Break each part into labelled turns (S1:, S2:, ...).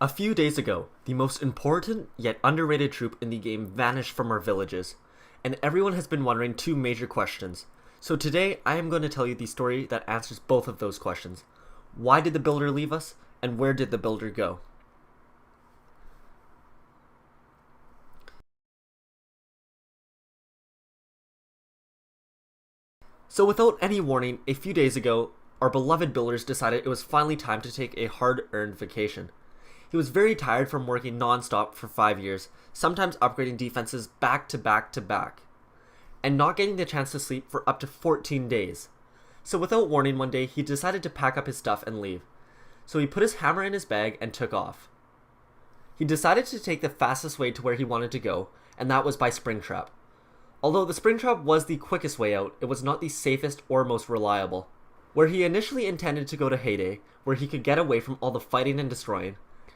S1: A few days ago, the most important yet underrated troop in the game vanished from our villages, and everyone has been wondering two major questions. So today, I am going to tell you the story that answers both of those questions. Why did the builder leave us, and where did the builder go? So without any warning, a few days ago, our beloved builders decided it was finally time to take a hard-earned vacation. He was very tired from working non-stop for 5 years, sometimes upgrading defenses back to back to back, and not getting the chance to sleep for up to 14 days. So without warning one day, he decided to pack up his stuff and leave. So he put his hammer in his bag and took off. He decided to take the fastest way to where he wanted to go, and that was by Springtrap. Although the Springtrap was the quickest way out, it was not the safest or most reliable. Where he initially intended to go to Heyday, where he could get away from all the fighting and destroying,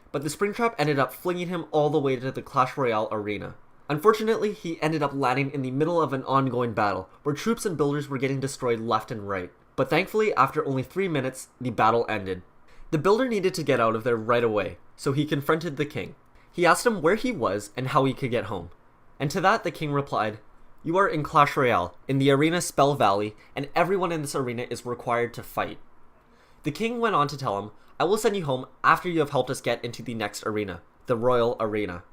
S1: but the Springtrap ended up flinging him all the way to the Clash Royale arena. Unfortunately, he ended up landing in the middle of an ongoing battle, where troops and builders were getting destroyed left and right. But thankfully, after only 3 minutes, the battle ended. The builder needed to get out of there right away, so he confronted the king. He asked him where he was and how he could get home. And to that, the king replied, "You are in Clash Royale, in the arena Spell Valley, and everyone in this arena is required to fight." The king went on to tell him, "I will send you home after you have helped us get into the next arena, the Royal Arena."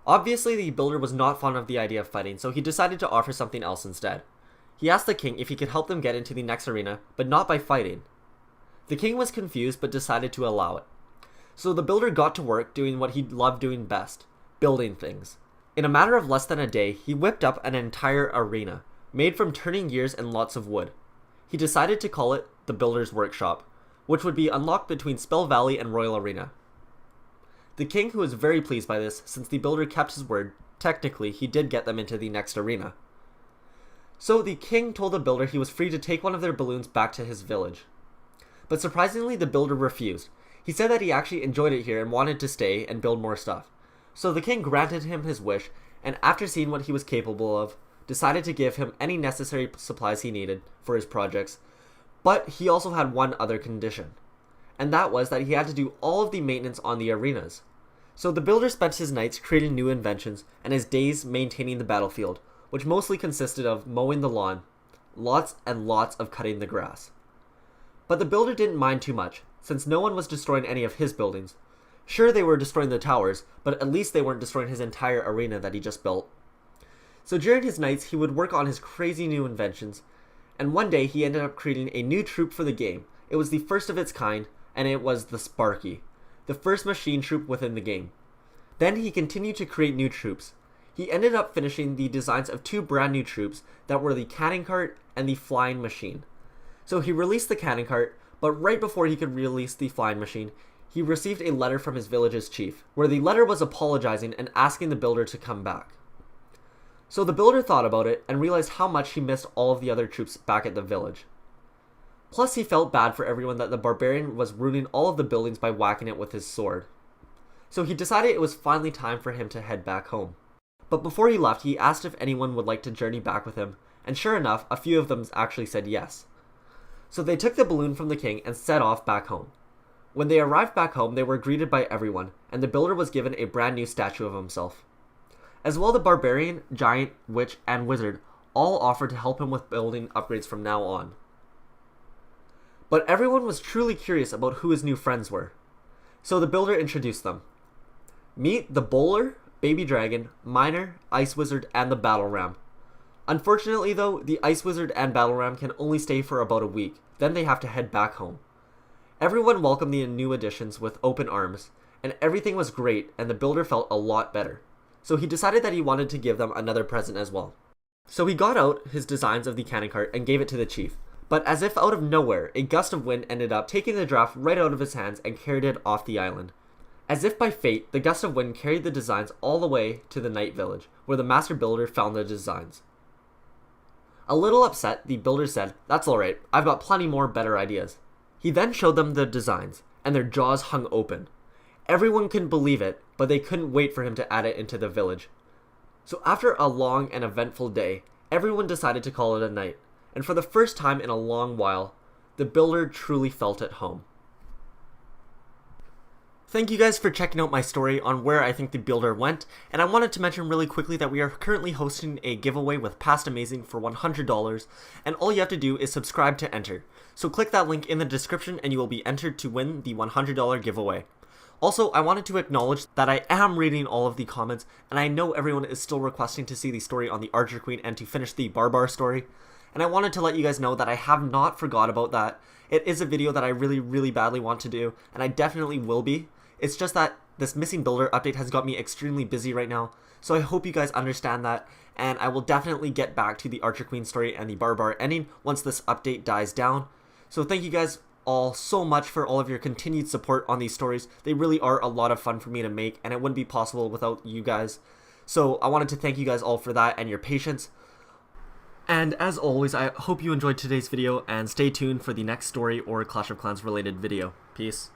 S1: Obviously, the builder was not fond of the idea of fighting, so he decided to offer something else instead. He asked the king if he could help them get into the next arena, but not by fighting. The king was confused, but decided to allow it. So the builder got to work doing what he loved doing best, building things. In a matter of less than a day, he whipped up an entire arena, made from turning gears and lots of wood. He decided to call it the Builder's Workshop, which would be unlocked between Spell Valley and Royal Arena. The king, who was very pleased by this, since the builder kept his word, technically he did get them into the next arena. So the king told the builder he was free to take one of their balloons back to his village. But surprisingly, the builder refused. He said that he actually enjoyed it here and wanted to stay and build more stuff. So the king granted him his wish, and after seeing what he was capable of, decided to give him any necessary supplies he needed for his projects. But he also had one other condition, and that was that he had to do all of the maintenance on the arenas. So the builder spent his nights creating new inventions and his days maintaining the battlefield, which mostly consisted of mowing the lawn, lots and lots of cutting the grass. But the builder didn't mind too much, since no one was destroying any of his buildings. Sure, they were destroying the towers, but at least they weren't destroying his entire arena that he just built. So during his nights, he would work on his crazy new inventions, and one day he ended up creating a new troop for the game. It was the first of its kind, and it was the Sparky, the first machine troop within the game. Then he continued to create new troops. He ended up finishing the designs of 2 brand new troops that were the cannon cart and the flying machine. So he released the cannon cart, but right before he could release the flying machine, he received a letter from his village's chief, where the letter was apologizing and asking the builder to come back. So the builder thought about it and realized how much he missed all of the other troops back at the village. Plus, he felt bad for everyone that the barbarian was ruining all of the buildings by whacking it with his sword. So he decided it was finally time for him to head back home. But before he left, he asked if anyone would like to journey back with him, and sure enough, a few of them actually said yes. So they took the balloon from the king and set off back home. When they arrived back home, they were greeted by everyone, and the builder was given a brand new statue of himself. As well, the barbarian, giant, witch, and wizard all offered to help him with building upgrades from now on. But everyone was truly curious about who his new friends were. So the builder introduced them. Meet the Bowler, Baby Dragon, Miner, Ice Wizard, and the Battle Ram. Unfortunately though, the Ice Wizard and Battle Ram can only stay for about a week, then they have to head back home. Everyone welcomed the new additions with open arms, and everything was great, and the builder felt a lot better. So he decided that he wanted to give them another present as well. So he got out his designs of the cannon cart and gave it to the chief. But as if out of nowhere, a gust of wind ended up taking the draft right out of his hands and carried it off the island. As if by fate, the gust of wind carried the designs all the way to the night village, where the master builder found the designs. A little upset, the builder said, "That's alright, I've got plenty more better ideas." He then showed them the designs, and their jaws hung open. Everyone couldn't believe it, but they couldn't wait for him to add it into the village. So after a long and eventful day, everyone decided to call it a night, and for the first time in a long while, the builder truly felt at home. Thank you guys for checking out my story on where I think the builder went, and I wanted to mention really quickly that we are currently hosting a giveaway with Past Amazing for $100, and all you have to do is subscribe to enter. So click that link in the description and you will be entered to win the $100 giveaway. Also, I wanted to acknowledge that I am reading all of the comments, and I know everyone is still requesting to see the story on the Archer Queen and to finish the Barbar story, and I wanted to let you guys know that I have not forgot about that. It is a video that I really badly want to do, and I definitely will be. It's just that this missing builder update has got me extremely busy right now, so I hope you guys understand that, and I will definitely get back to the Archer Queen story and the Barbar ending once this update dies down. So thank you guys all so much for all of your continued support on these stories. They really are a lot of fun for me to make, and it wouldn't be possible without you guys. So I wanted to thank you guys all for that and your patience. And as always, I hope you enjoyed today's video, and stay tuned for the next story or Clash of Clans related video. Peace.